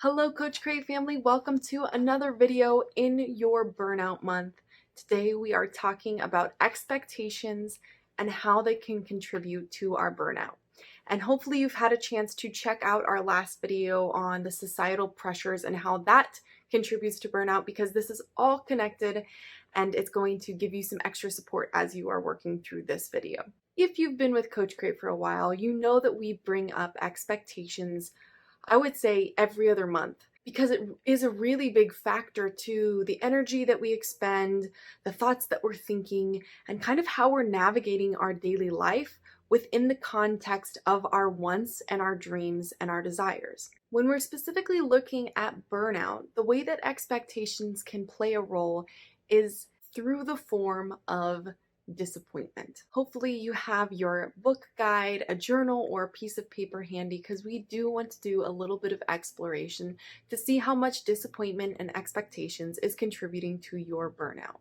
Hello, Coach Crate family. Welcome to another video in your burnout month. Today we are talking about expectations and how they can contribute to our burnout. And hopefully you've had a chance to check out our last video on the societal pressures and how that contributes to burnout, because this is all connected and it's going to give you some extra support as you are working through this video. If you've been with Coach Crate for a while, you know that we bring up expectations, I would say, every other month, because it is a really big factor to the energy that we expend, the thoughts that we're thinking, and kind of how we're navigating our daily life within the context of our wants and our dreams and our desires. When we're specifically looking at burnout, the way that expectations can play a role is through the form of disappointment. Hopefully you have your book guide, a journal, or a piece of paper handy, because we do want to do a little bit of exploration to see how much disappointment and expectations is contributing to your burnout.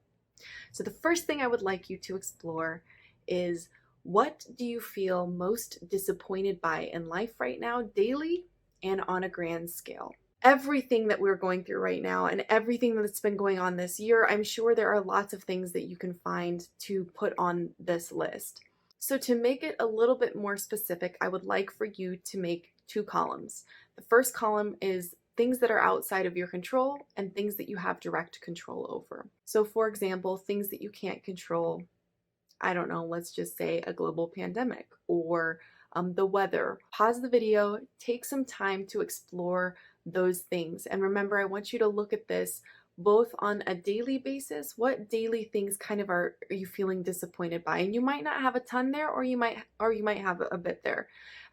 So the first thing I would like you to explore is, what do you feel most disappointed by in life right now, daily and on a grand scale? Everything that we're going through right now and everything that's been going on this year, I'm sure there are lots of things that you can find to put on this list. So to make it a little bit more specific, I would like for you to make two columns. The first column is things that are outside of your control and things that you have direct control over. So for example, things that you can't control, I don't know, let's just say a global pandemic or the weather. Pause the video, take some time to explore those things. And remember, I want you to look at this both on a daily basis. What daily things kind of are you feeling disappointed by? And you might not have a ton there, or you might have a bit there.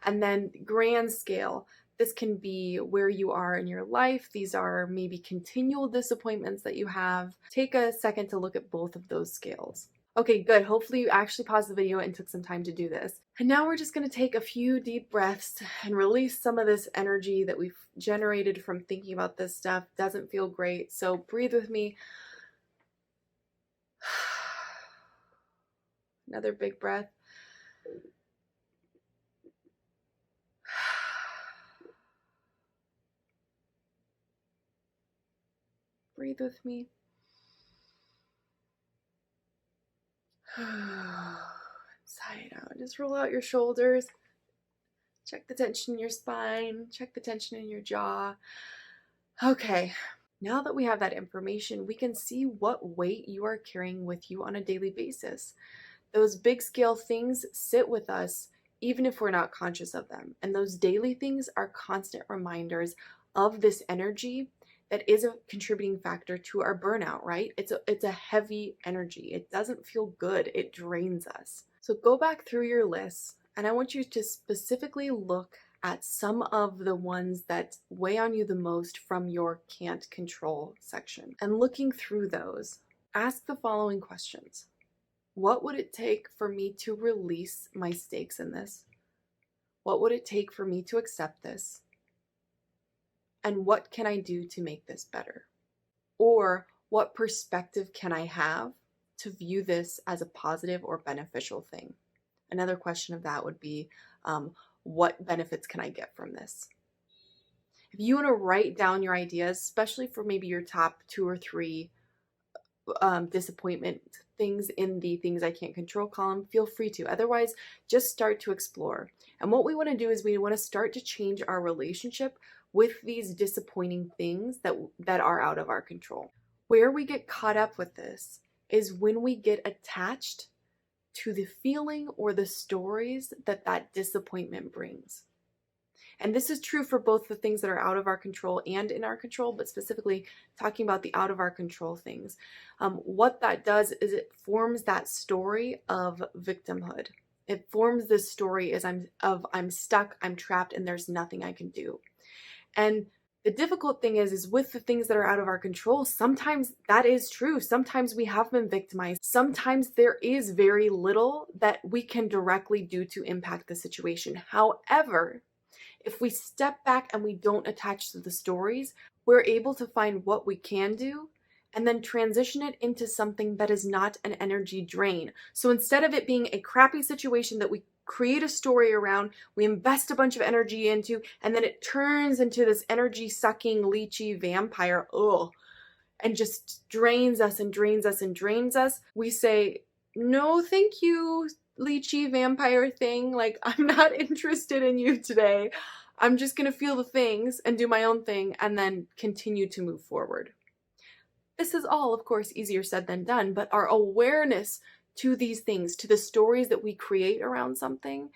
And then grand scale, this can be where you are in your life. These are maybe continual disappointments that you have. Take a second to look at both of those scales. Okay, good. Hopefully you actually paused the video and took some time to do this. And now we're just going to take a few deep breaths and release some of this energy that we've generated from thinking about this stuff. Doesn't feel great. So breathe with me. Another big breath. Breathe with me. Sigh it out. Just roll out your shoulders. Check the tension in your spine. Check the tension in your jaw. Okay, now that we have that information, we can see what weight you are carrying with you on a daily basis. Those big scale things sit with us even if we're not conscious of them. And those daily things are constant reminders of this energy that is a contributing factor to our burnout, right? It's a heavy energy. It doesn't feel good. It drains us. So go back through your list, and I want you to specifically look at some of the ones that weigh on you the most from your can't control section. And looking through those, ask the following questions. What would it take for me to release my stakes in this? What would it take for me to accept this? And what can I do to make this better? Or what perspective can I have to view this as a positive or beneficial thing? Another question of that would be, what benefits can I get from this? If you want to write down your ideas, especially for maybe your top 2 or 3 disappointment things in the things I can't control column, feel free to. Otherwise, just start to explore. And what we want to do is we want to start to change our relationship with these disappointing things that are out of our control. Where we get caught up with this is when we get attached to the feeling or the stories that disappointment brings. And this is true for both the things that are out of our control and in our control, but specifically talking about the out of our control things. What that does is it forms that story of victimhood. It forms this story as I'm stuck, I'm trapped, and there's nothing I can do. And the difficult thing is with the things that are out of our control, sometimes that is true. Sometimes we have been victimized. Sometimes there is very little that we can directly do to impact the situation. However, if we step back and we don't attach to the stories, we're able to find what we can do and then transition it into something that is not an energy drain. So instead of it being a crappy situation that we create a story around, we invest a bunch of energy into, and then it turns into this energy sucking, leechy vampire, and just drains us and drains us and drains us, we say, no, thank you, leechy vampire thing. Like, I'm not interested in you today. I'm just going to feel the things and do my own thing and then continue to move forward. This is all, of course, easier said than done, but our awareness to these things, to the stories that we create around something,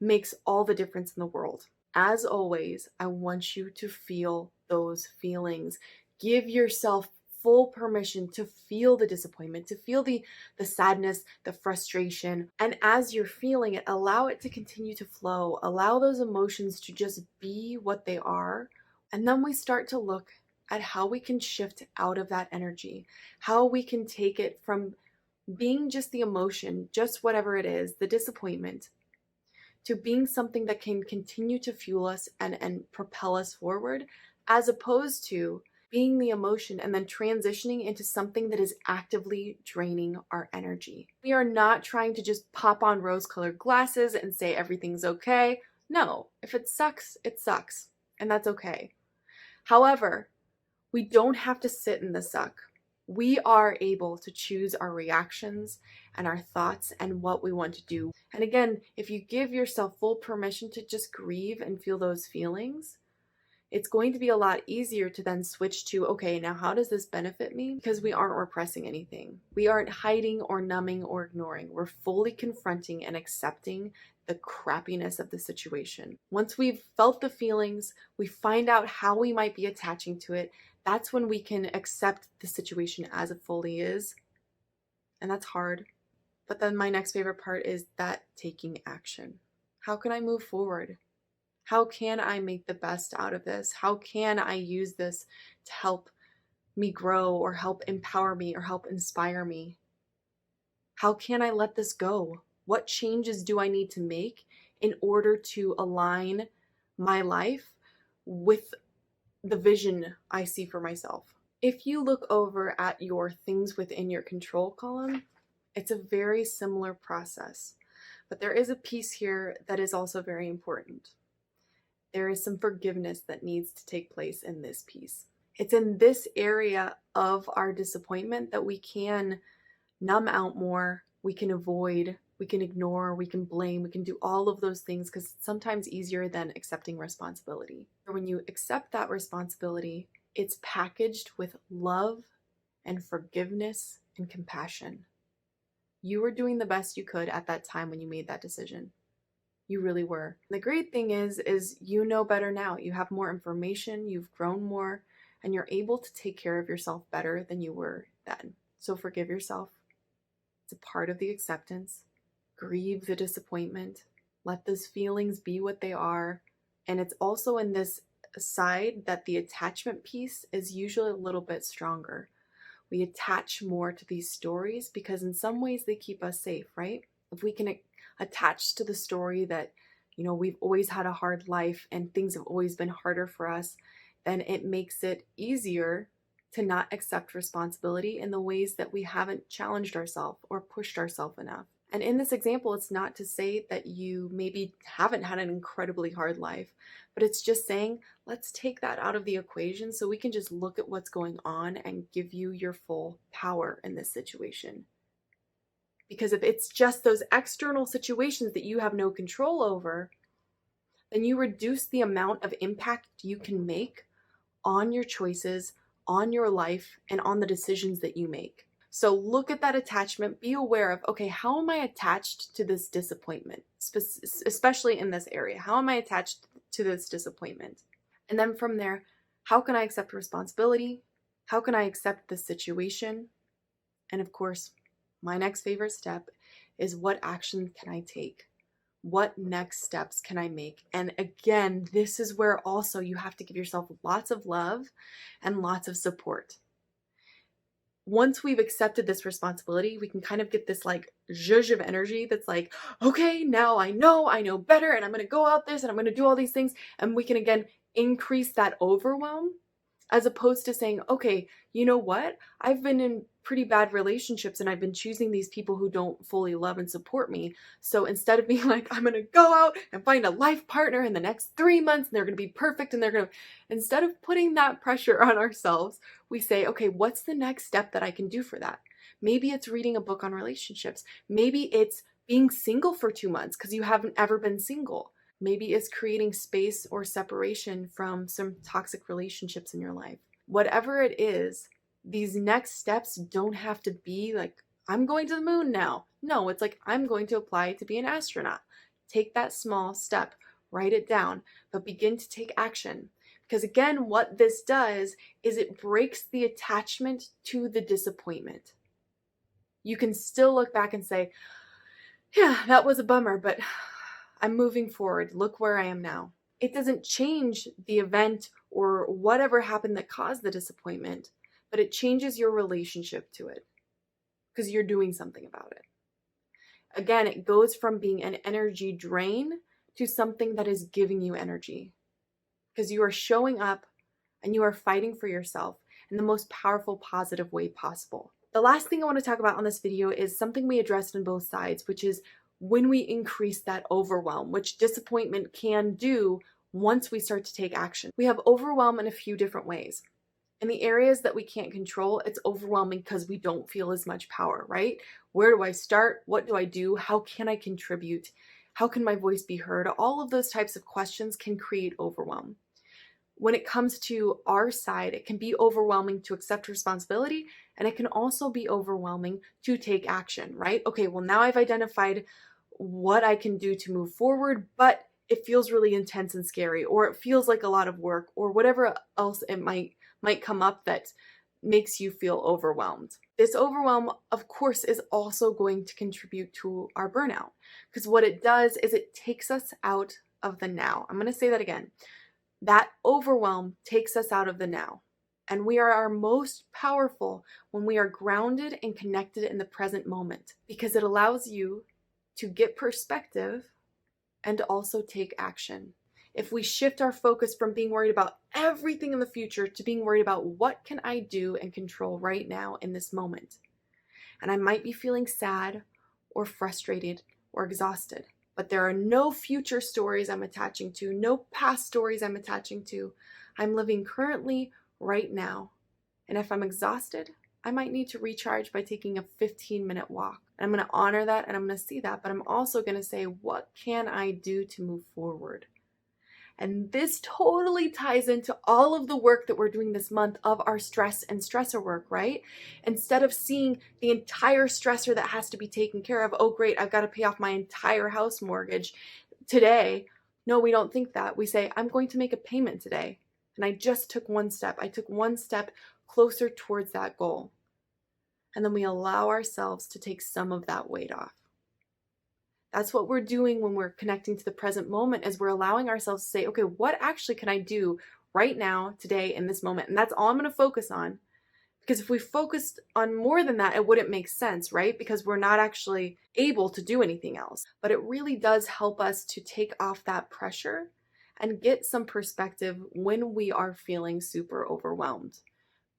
makes all the difference in the world. As always, I want you to feel those feelings. Give yourself full permission to feel the disappointment, to feel the sadness, the frustration. And as you're feeling it, allow it to continue to flow. Allow those emotions to just be what they are. And then we start to look at how we can shift out of that energy, how we can take it from being just the emotion, just whatever it is, the disappointment, to being something that can continue to fuel us and propel us forward, as opposed to being the emotion and then transitioning into something that is actively draining our energy. We are not trying to just pop on rose-colored glasses and say everything's okay. No, if it sucks, it sucks, and that's okay. However, we don't have to sit in the suck. We are able to choose our reactions and our thoughts and what we want to do. And again, if you give yourself full permission to just grieve and feel those feelings, it's going to be a lot easier to then switch to, okay, now how does this benefit me? Because we aren't repressing anything. We aren't hiding or numbing or ignoring. We're fully confronting and accepting the crappiness of the situation. Once we've felt the feelings, we find out how we might be attaching to it. That's when we can accept the situation as it fully is. And that's hard. But then my next favorite part is that taking action. How can I move forward? How can I make the best out of this? How can I use this to help me grow or help empower me or help inspire me? How can I let this go? What changes do I need to make in order to align my life with the vision I see for myself? If you look over at your things within your control column, it's a very similar process. But there is a piece here that is also very important. There is some forgiveness that needs to take place in this piece. It's in this area of our disappointment that we can numb out more, we can avoid, we can ignore, we can blame, we can do all of those things because it's sometimes easier than accepting responsibility. When you accept that responsibility, it's packaged with love and forgiveness and compassion. You were doing the best you could at that time when you made that decision. You really were. And the great thing is you know better now. You have more information, you've grown more, and you're able to take care of yourself better than you were then. So forgive yourself. It's a part of the acceptance. Grieve the disappointment. Let those feelings be what they are. And it's also in this side that the attachment piece is usually a little bit stronger. We attach more to these stories because in some ways they keep us safe, right? If we can attach to the story that, we've always had a hard life and things have always been harder for us, then it makes it easier to not accept responsibility in the ways that we haven't challenged ourselves or pushed ourselves enough. And in this example, it's not to say that you maybe haven't had an incredibly hard life, but it's just saying, let's take that out of the equation so we can just look at what's going on and give you your full power in this situation. Because if it's just those external situations that you have no control over, then you reduce the amount of impact you can make on your choices, on your life, and on the decisions that you make. So look at that attachment, be aware of, okay, how am I attached to this disappointment, especially in this area? How am I attached to this disappointment? And then from there, how can I accept responsibility? How can I accept this situation? And of course, my next favorite step is what action can I take? What next steps can I make? And again, this is where also you have to give yourself lots of love and lots of support. Once we've accepted this responsibility, we can kind of get this like zhuzh of energy that's like, okay, now I know better, and I'm going to go out this and I'm going to do all these things. And we can again increase that overwhelm as opposed to saying, okay, you know what? I've been in pretty bad relationships and I've been choosing these people who don't fully love and support me. So instead of being like, I'm going to go out and find a life partner in the next 3 months and they're going to be perfect and they're going to, instead of putting that pressure on ourselves, we say, okay, what's the next step that I can do for that? Maybe it's reading a book on relationships. Maybe it's being single for 2 months because you haven't ever been single. Maybe it's creating space or separation from some toxic relationships in your life. Whatever it is, these next steps don't have to be like, I'm going to the moon now. No, it's like, I'm going to apply to be an astronaut. Take that small step, write it down, but begin to take action. Because again, what this does is it breaks the attachment to the disappointment. You can still look back and say, yeah, that was a bummer, but I'm moving forward. Look where I am now. It doesn't change the event or whatever happened that caused the disappointment, but it changes your relationship to it because you're doing something about it. Again, it goes from being an energy drain to something that is giving you energy because you are showing up and you are fighting for yourself in the most powerful, positive way possible. The last thing I want to talk about on this video is something we addressed on both sides, which is when we increase that overwhelm, which disappointment can do once we start to take action. We have overwhelm in a few different ways. In the areas that we can't control, it's overwhelming because we don't feel as much power, right? Where do I start? What do I do? How can I contribute? How can my voice be heard? All of those types of questions can create overwhelm. When it comes to our side, it can be overwhelming to accept responsibility, and it can also be overwhelming to take action, right? Okay, well, now I've identified what I can do to move forward, but it feels really intense and scary, or it feels like a lot of work, or whatever else it might come up that makes you feel overwhelmed. This overwhelm, of course, is also going to contribute to our burnout, because what it does is it takes us out of the now. I'm going to say that again. That overwhelm takes us out of the now. And we are our most powerful when we are grounded and connected in the present moment, because it allows you to get perspective and also take action. If we shift our focus from being worried about everything in the future to being worried about what can I do and control right now in this moment. And I might be feeling sad or frustrated or exhausted, but there are no future stories I'm attaching to, no past stories I'm attaching to. I'm living currently right now. And if I'm exhausted, I might need to recharge by taking a 15-minute walk. And I'm going to honor that and I'm going to see that, but I'm also going to say, what can I do to move forward? And this totally ties into all of the work that we're doing this month of our stress and stressor work, right? Instead of seeing the entire stressor that has to be taken care of, oh great, I've got to pay off my entire house mortgage today. No, we don't think that. We say, I'm going to make a payment today. And I just took one step. I took one step closer towards that goal. And then we allow ourselves to take some of that weight off. That's what we're doing when we're connecting to the present moment, is we're allowing ourselves to say, okay, what actually can I do right now, today, in this moment? And that's all I'm going to focus on. Because if we focused on more than that, it wouldn't make sense, right? Because we're not actually able to do anything else. But it really does help us to take off that pressure and get some perspective when we are feeling super overwhelmed.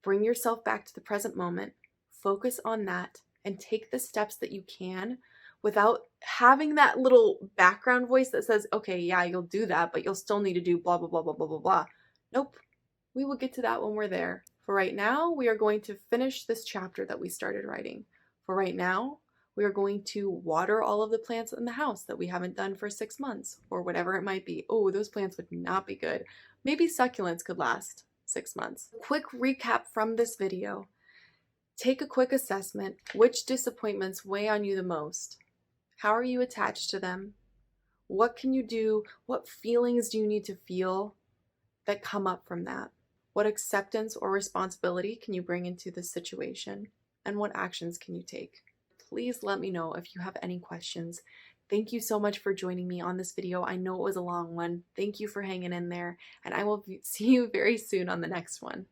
Bring yourself back to the present moment, focus on that, and take the steps that you can without having that little background voice that says, okay, yeah, you'll do that, but you'll still need to do blah, blah, blah, blah, blah, blah, blah. Nope. We will get to that when we're there. For right now, we are going to finish this chapter that we started writing. For right now, we are going to water all of the plants in the house that we haven't done for 6 months or whatever it might be. Oh, those plants would not be good. Maybe succulents could last 6 months. Quick recap from this video. Take a quick assessment. Which disappointments weigh on you the most? How are you attached to them? What can you do? What feelings do you need to feel that come up from that? What acceptance or responsibility can you bring into this situation? And what actions can you take? Please let me know if you have any questions. Thank you so much for joining me on this video. I know it was a long one. Thank you for hanging in there, and I will see you very soon on the next one.